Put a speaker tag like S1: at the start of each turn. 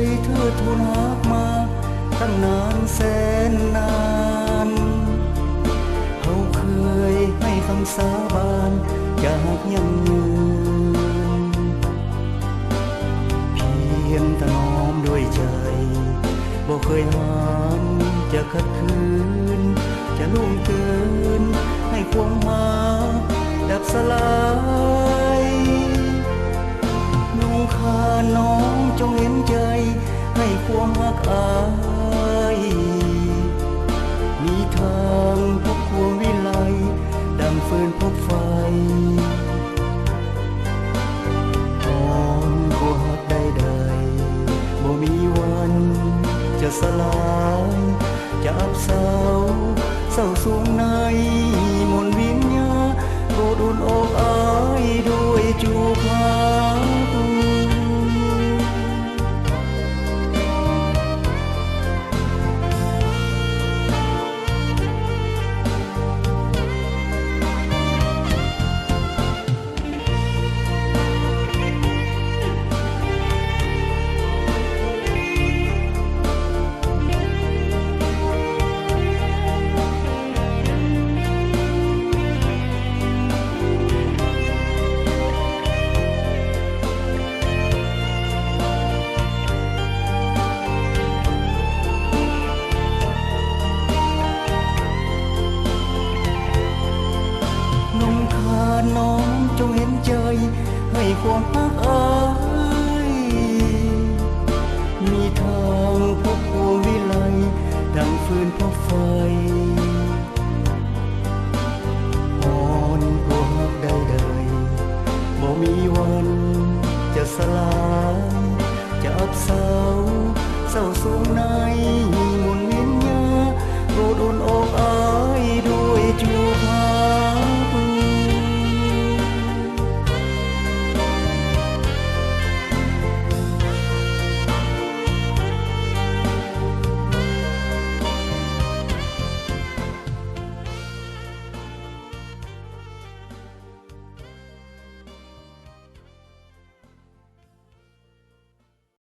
S1: ยเทิดทูนหักมาตั้งนานแสนนานเขาเคยให้คำสาบานจากยังยืนเพียงแต่น้อมด้วยใจบ่เคยห้ามจะขัดขืนจะล่วงเกินให้ความหาดับสลายนุ่งขานน้องจงเห็นใจให้ความหักอายมีทางพบความวิไลดังฟืนพบไฟตอนผู้หักใดๆบ่มีวันจะสลายจะอับเศร้าสูง